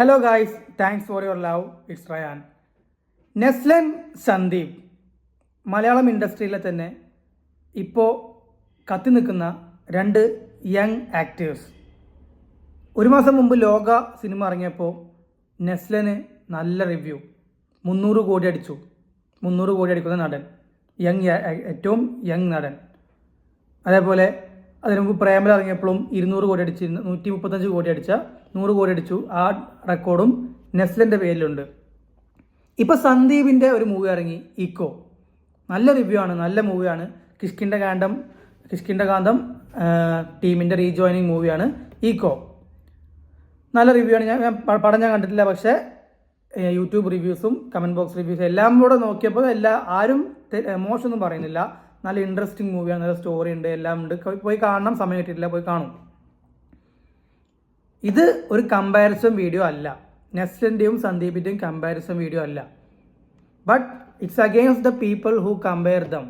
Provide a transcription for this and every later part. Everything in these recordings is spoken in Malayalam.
Hello guys, thanks for your love. It's Ryan. Naslen Sandeep Malayalam ഇൻഡസ്ട്രിയിലെ തന്നെ ഇപ്പോൾ കത്തി നിൽക്കുന്ന രണ്ട് യങ് ആക്ടേഴ്സ്. ഒരു മാസം മുമ്പ് ലോക സിനിമ ഇറങ്ങിയപ്പോൾ നെസ്ലന് നല്ല റിവ്യൂ, 300 കോടി അടിച്ചു. 300 കോടി അടിക്കുന്ന നടൻ, ഏറ്റവും യങ് നടൻ. അതേപോലെ അതിന് മുമ്പ് പ്രേമല ഇറങ്ങിയപ്പോഴും 200 കോടി അടിച്ച് 135 കോടി അടിച്ച 100 കോടി അടിച്ചു. ആ റെക്കോർഡും നെസ്ലൻ്റെ പേരിലുണ്ട്. ഇപ്പോൾ സന്ദീപിൻ്റെ ഒരു മൂവി ഇറങ്ങി, ഇക്കോ. നല്ല റിവ്യൂ ആണ്, നല്ല മൂവിയാണ്. കിഷ്കിണ്ഠകാന്തം ടീമിൻ്റെ റീജോയിനിങ് മൂവിയാണ് ഇക്കോ. നല്ല റിവ്യൂ ആണ്. ഞാൻ പടം കണ്ടിട്ടില്ല, പക്ഷേ യൂട്യൂബ് റിവ്യൂസും കമൻറ്റ് ബോക്സ് റിവ്യൂസും എല്ലാം കൂടെ നോക്കിയപ്പോൾ ആരും മോശമൊന്നും പറയുന്നില്ല. നല്ല ഇൻട്രസ്റ്റിംഗ് മൂവിയാണ്, നല്ല സ്റ്റോറി ഉണ്ട്, എല്ലാം ഉണ്ട്. പോയി കാണണം, സമയം കിട്ടിയിട്ടില്ല, പോയി കാണും. ഇത് ഒരു കമ്പാരിസൺ വീഡിയോ അല്ല, നെസ്ലൻ്റെയും സന്ദീപിൻ്റെയും കമ്പാരിസൺ വീഡിയോ അല്ല. But it's against the people who compare dum.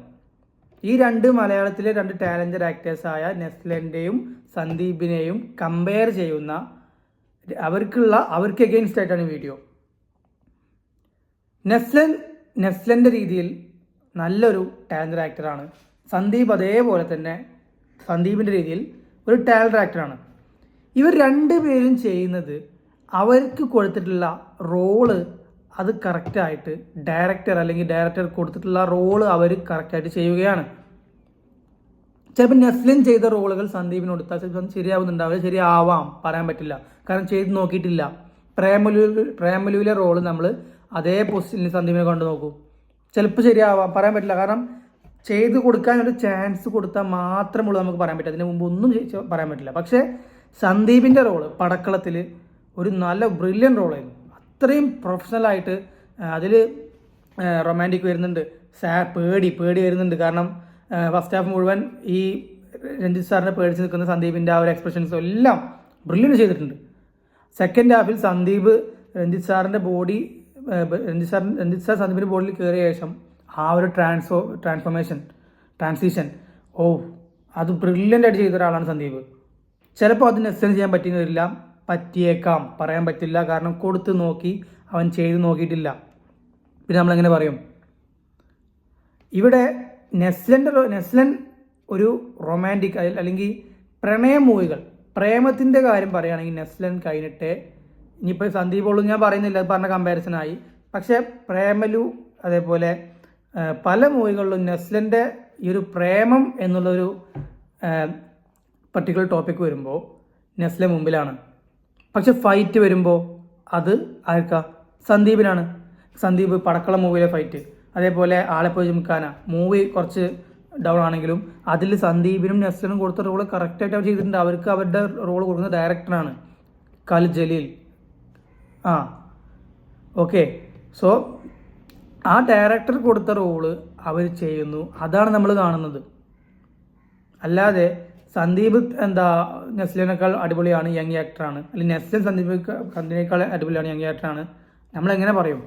ഈ മലയാളത്തിലെ രണ്ട് ടാലൻറ്റഡ് ആക്ടേഴ്സായ നെസ്ലൻ്റെയും സന്ദീപിനെയും കമ്പയർ ചെയ്യുന്ന അവർക്ക് അഗെയിൻസ്റ്റ് ആയിട്ടാണ് വീഡിയോ. നെസ്ലൻ്റെ രീതിയിൽ നല്ലൊരു ടാലൻറ്റഡ് ആക്ടറാണ്. സന്ദീപ് അതേപോലെ തന്നെ സന്ദീപിൻ്റെ രീതിയിൽ ഒരു ടാലൻറ്റഡ് ആക്ടറാണ്. ഇവർ രണ്ടുപേരും ചെയ്യുന്നത് അവർക്ക് കൊടുത്തിട്ടുള്ള റോള് അത് കറക്റ്റായിട്ട് ഡയറക്ടർ കൊടുത്തിട്ടുള്ള റോള് അവർ കറക്റ്റായിട്ട് ചെയ്യുകയാണ്. ചിലപ്പോൾ നെസ്ലിൻ ചെയ്ത റോളുകൾ സന്ദീപിന് കൊടുത്താൽ ചിലപ്പോൾ ശരിയാവുന്നുണ്ടാവില്ല, ശരിയാവാം, പറയാൻ പറ്റില്ല. കാരണം ചെയ്ത് നോക്കിയിട്ടില്ല. പ്രേമലുവിലെ റോള് നമ്മൾ അതേ പൊസിഷനിൽ സന്ദീപിനെ കൊണ്ട് നോക്കൂ, ചിലപ്പോൾ ശരിയാവാം, പറയാൻ പറ്റില്ല. കാരണം ചെയ്ത് കൊടുക്കാൻ ഒരു ചാൻസ് കൊടുത്താൽ മാത്രമുള്ളൂ നമുക്ക് പറയാൻ പറ്റും. അതിന് മുമ്പ് ഒന്നും പറയാൻ പറ്റില്ല. പക്ഷേ സന്ദീപിൻ്റെ റോള് പടക്കളത്തിൽ ഒരു നല്ല ബ്രില്യൻ റോളായിരുന്നു. അത്രയും പ്രൊഫഷണലായിട്ട് അതിൽ റൊമാൻറ്റിക് വരുന്നുണ്ട്, പേടി വരുന്നുണ്ട്. കാരണം ഫസ്റ്റ് ഹാഫ് മുഴുവൻ ഈ രഞ്ജിത്ത് സാറിനെ പേടിച്ച് നിൽക്കുന്ന സന്ദീപിൻ്റെ ആ ഒരു എക്സ്പ്രഷൻസും എല്ലാം ബ്രില്യൻ ചെയ്തിട്ടുണ്ട്. സെക്കൻഡ് ഹാഫിൽ രഞ്ജിത്ത് സാർ സന്ദീപിൻ്റെ ബോഡിയിൽ കയറിയ ശേഷം ആ ഒരു ട്രാൻസിഷൻ അത് ബ്രില്യൻ്റ് ആയിട്ട് ചെയ്ത ഒരാളാണ് സന്ദീപ്. ചിലപ്പോൾ അത് നെസ്സൻ ചെയ്യാൻ പറ്റിയേക്കാം, പറയാൻ പറ്റില്ല. കാരണം കൊടുത്ത് നോക്കി അവൻ ചെയ്ത് നോക്കിയിട്ടില്ല. പിന്നെ നമ്മളെങ്ങനെ പറയും? ഇവിടെ നെസ്ലൻ ഒരു റൊമാൻറ്റിക് അല്ലെങ്കിൽ പ്രണയ മൂവികൾ, പ്രേമത്തിൻ്റെ കാര്യം പറയുകയാണെങ്കിൽ നെസ്ലൻ കഴിഞ്ഞിട്ട്, ഇനിയിപ്പോൾ സന്ദീപോളും ഞാൻ പറയുന്നില്ല, പറഞ്ഞ കമ്പാരിസണായി. പക്ഷേ പ്രേമലു അതേപോലെ പല മൂവികളിലും നെസ്ലൻ്റെ ഈ ഒരു പ്രേമം എന്നുള്ളൊരു പർട്ടിക്കുലർ ടോപ്പിക് വരുമ്പോൾ നെസ്ലെ മുമ്പിലാണ്. പക്ഷെ ഫൈറ്റ് വരുമ്പോൾ അത് സന്ദീപിനാണ്. സന്ദീപ് പടക്കളം മൂവിയിലെ ഫൈറ്റ്, അതേപോലെ ആളെപ്പോയി ജിംഖാന മൂവി കുറച്ച് ഡൗൺ ആണെങ്കിലും അതിൽ സന്ദീപിനും നെസ്ലനും കൊടുത്ത റോള് കറക്റ്റായിട്ട് അവർ ചെയ്തിട്ടുണ്ട്. അവർക്ക് അവരുടെ റോള് കൊടുക്കുന്ന ഡയറക്ടറാണ് ഖാലിദ് ജലീൽ. ഓക്കെ. സോ ആ ഡയറക്ടർ കൊടുത്ത റോള് അവർ ചെയ്യുന്നു, അതാണ് നമ്മൾ കാണുന്നത്. അല്ലാതെ സന്ദീപ് നെസ്ലിനേക്കാൾ അടിപൊളിയാണ്, യങ് ആക്ടറാണ്, അല്ലെങ്കിൽ നെസ്ലിൻ സന്ദീപിനേക്കാൾ അടിപൊളിയാണ്, യങ് ആക്ടറാണ്, നമ്മളെങ്ങനെ പറയും?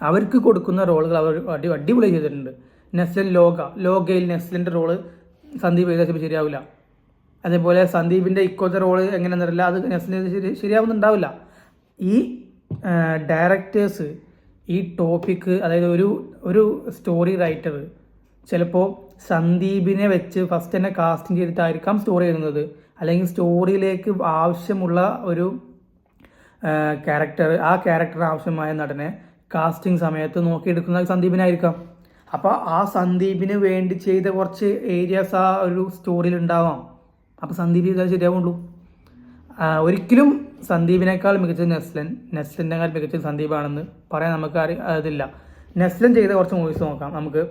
അവർക്ക് കൊടുക്കുന്ന റോളുകൾ അവർ അടിപൊളി ചെയ്തിട്ടുണ്ട്. നെസ്ലിൻ ലോകയിൽ നെസ്ലിൻ്റെ റോള് സന്ദീപ് ചെയ്താൽ ശരിയാവില്ല. അതേപോലെ സന്ദീപിൻ്റെ ഇക്കോത്തെ റോള് എങ്ങനെയെന്നറിയില്ല, അത് നെസ്ലിന് ശരിയാവുന്നുണ്ടാവില്ല. ഈ ഡയറക്ടേഴ്സ് ഈ ടോപ്പിക്ക്, അതായത് ഒരു സ്റ്റോറി റൈറ്റർ ചിലപ്പോൾ സന്ദീപിനെ വെച്ച് ഫസ്റ്റ് തന്നെ കാസ്റ്റിംഗ് ചെയ്തിട്ടായിരിക്കാം സ്റ്റോറി എഴുതുന്നത്. അല്ലെങ്കിൽ സ്റ്റോറിയിലേക്ക് ആവശ്യമുള്ള ഒരു ആ ക്യാരക്ടർ ആവശ്യമായ നടനെ കാസ്റ്റിംഗ് സമയത്ത് നോക്കിയെടുക്കുന്ന സന്ദീപിനായിരിക്കാം. അപ്പോൾ ആ സന്ദീപിന് വേണ്ടി ചെയ്ത കുറച്ച് ഏരിയാസ് ആ ഒരു സ്റ്റോറിയിൽ ഉണ്ടാവാം. അപ്പോൾ സന്ദീപ് ചെയ്താൽ ശരിയാവുള്ളൂ. ഒരിക്കലും സന്ദീപിനേക്കാൾ മികച്ചത് നെസ്ലിനേക്കാൾ മികച്ചത് സന്ദീപാണെന്ന് പറയാൻ നമുക്ക് അതില്ല. നെസ്ലൻ ചെയ്ത കുറച്ച് മൂവീസ് നോക്കാം നമുക്ക്.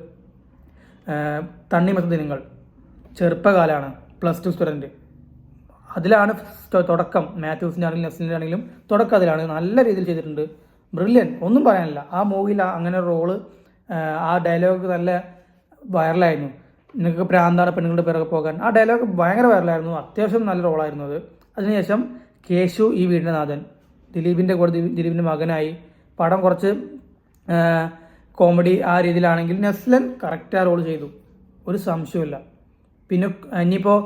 തണ്ണിമത്ത ദിനങ്ങൾ, ചെറുപ്പകാലമാണ്, +2 സ്റ്റുഡൻറ്റ്, അതിലാണ് തുടക്കം. മാത്യൂസിൻ്റെ ആണെങ്കിലും നെസ്ലിൻ്റെ ആണെങ്കിലും തുടക്കം അതിലാണ്. നല്ല രീതിയിൽ ചെയ്തിട്ടുണ്ട്, ബ്രില്യൻ, ഒന്നും പറയാനില്ല. ആ മൂവിയിൽ അങ്ങനെ റോള്, ആ ഡയലോഗ് നല്ല വൈറലായിരുന്നു. നിങ്ങൾക്ക് പ്രാന്താണ് പെണ്ണുങ്ങളുടെ പിറകെ പോകാൻ, ആ ഡയലോഗ് ഭയങ്കര വൈറലായിരുന്നു. അത്യാവശ്യം നല്ല റോളായിരുന്നു അത്. അതിനുശേഷം കേശു ഈ വീടിൻ്റെ നാഥൻ, ദിലീപിൻ്റെ മകനായി. പടം കുറച്ച് കോമഡി ആ രീതിയിലാണെങ്കിൽ നെസ്ലൻ കറക്റ്റ് ആ റോൾ ചെയ്തു, ഒരു സംശയമില്ല. പിന്നെ ഇനിയിപ്പോൾ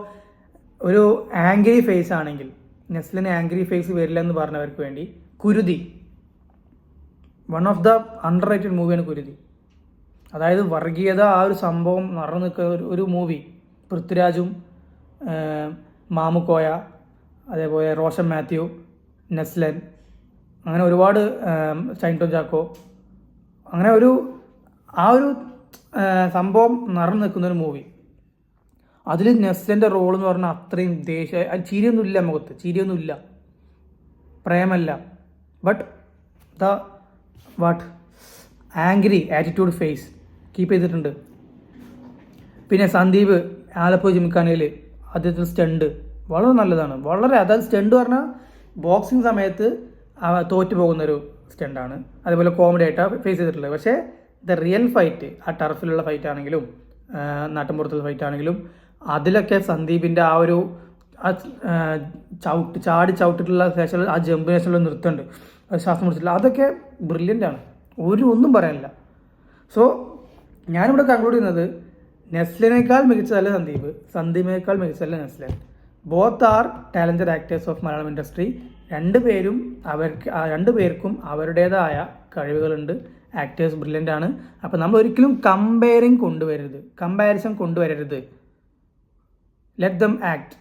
ഒരു ആംഗ്രി ഫേസ് ആണെങ്കിൽ നെസ്ലിന് ആംഗ്രി ഫേസ് വരില്ല എന്ന് പറഞ്ഞവർക്ക് വേണ്ടി Kuruthi, one of the underrated മൂവിയാണ് കുരുതി. അതായത് വർഗീയത ആ ഒരു സംഭവം നിറഞ്ഞു നിൽക്കുന്ന ഒരു മൂവി. പൃഥ്വിരാജും മാമുക്കോയ, അതേപോലെ റോഷൻ മാത്യു, നെസ്ലൻ, അങ്ങനെ ഒരുപാട് ഷൈൻ ടോം ചാക്കോ, അങ്ങനെ ആ ഒരു സംഭവം നിറഞ്ഞു നിൽക്കുന്നൊരു മൂവി. അതിൽ നെസ്ലൻ്റെ റോൾ എന്ന് പറഞ്ഞാൽ അത്രയും ചിരിയൊന്നുമില്ല, മുഖത്ത് ചിരിയൊന്നുമില്ല, പ്രേമല്ല, but angry attitude face keep ചെയ്തിട്ടുണ്ട്. പിന്നെ സന്ദീപ് ആലപ്പുഴ ജിംഖാനയിൽ അദ്ദേഹത്തിന് സ്റ്റണ്ട് വളരെ നല്ലതാണ്, വളരെ. അതായത് സ്റ്റണ്ട് പറഞ്ഞാൽ ബോക്സിങ് സമയത്ത് തോറ്റു പോകുന്നൊരു സ്റ്റണ്ടാണ്. അതേപോലെ കോമഡി ആയിട്ടാണ് ഫേസ് ചെയ്തിട്ടുള്ളത്. പക്ഷേ ദ റിയൽ ഫൈറ്റ്, ആ ടർഫിലുള്ള ഫൈറ്റ് ആണെങ്കിലും നാട്ടിൻപുറത്തുള്ള ഫൈറ്റ് ആണെങ്കിലും അതിലൊക്കെ സന്ദീപിൻ്റെ ആ ഒരു ചവിട്ടിട്ടുള്ള ശേഷം ആ ജമ്പിന് ശേഷമുള്ള നൃത്തമുണ്ട്, ശ്വാസം മുറിച്ചിട്ടില്ല, അതൊക്കെ ബ്രില്യൻ്റ് ആണ്, ഒന്നും പറയാനില്ല. സോ ഞാനിവിടെ കൺക്ലൂഡ് ചെയ്യുന്നത്, നെസ്ലിനേക്കാൾ മികച്ചതല്ല സന്ദീപ്, സന്ദീപിനേക്കാൾ മികച്ചതല്ല Naslen. Both are talented actors of Malayalam industry. രണ്ടുപേർക്കും അവരുടേതായ കഴിവുകളുണ്ട്. ആക്ടേഴ്സ് ബ്രില്യൻ്റ് ആണ്. അപ്പോൾ നമ്മൾ ഒരിക്കലും കമ്പാരിസൺ കൊണ്ടുവരരുത്. Let them act,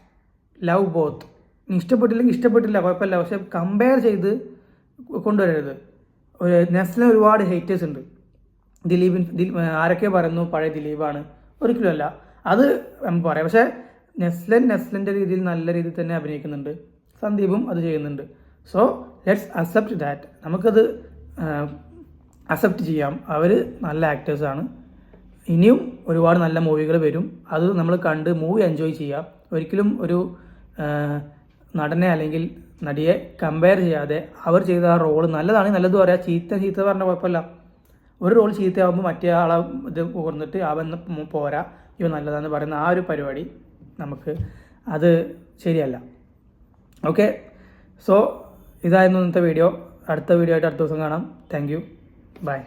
love both. ഇഷ്ടപ്പെട്ടില്ലെങ്കിൽ ഇഷ്ടപ്പെട്ടില്ല, കുഴപ്പമില്ല, പക്ഷെ കമ്പയർ ചെയ്ത് കൊണ്ടുവരരുത്. നെസ്ലിന് ഒരുപാട് ഹേറ്റേഴ്സ് ഉണ്ട്. ആരൊക്കെ പറയുന്നു പഴയ ദിലീപാണ്, ഒരിക്കലും അല്ല, അത് നമുക്ക് പറയാം. പക്ഷേ നെസ്ലിൻ്റെ രീതിയിൽ നല്ല രീതിയിൽ തന്നെ അഭിനയിക്കുന്നുണ്ട്, സന്ദീപും അത് ചെയ്യുന്നുണ്ട്. So let's accept that. നമുക്കത് അക്സെപ്റ്റ് ചെയ്യാം. അവർ നല്ല ആക്ടേഴ്സാണ്. ഇനിയും ഒരുപാട് നല്ല മൂവികൾ വരും, അത് നമ്മൾ കണ്ട് മൂവി എൻജോയ് ചെയ്യാം. ഒരിക്കലും ഒരു നടനെ അല്ലെങ്കിൽ നടിയെ കമ്പയർ ചെയ്യാതെ അവർ ചെയ്ത ആ റോള് നല്ലതാണെങ്കിൽ നല്ലത് പറയാം, ചീത്ത പറഞ്ഞാൽ കുഴപ്പമില്ല. ഒരു റോൾ ചീത്തയാകുമ്പോൾ മറ്റേ ആളെ ഇത് കുറഞ്ഞിട്ട് അവൻ പോരാ ഇവ നല്ലതാണെന്ന് പറയുന്ന ആ ഒരു പരിപാടി അത് ശരിയല്ല. ഓക്കെ, സോ ഇതായിരുന്നു ഇന്നത്തെ വീഡിയോ. അടുത്ത വീഡിയോ ആയിട്ട് അടുത്ത ദിവസം കാണാം. Thank you, by.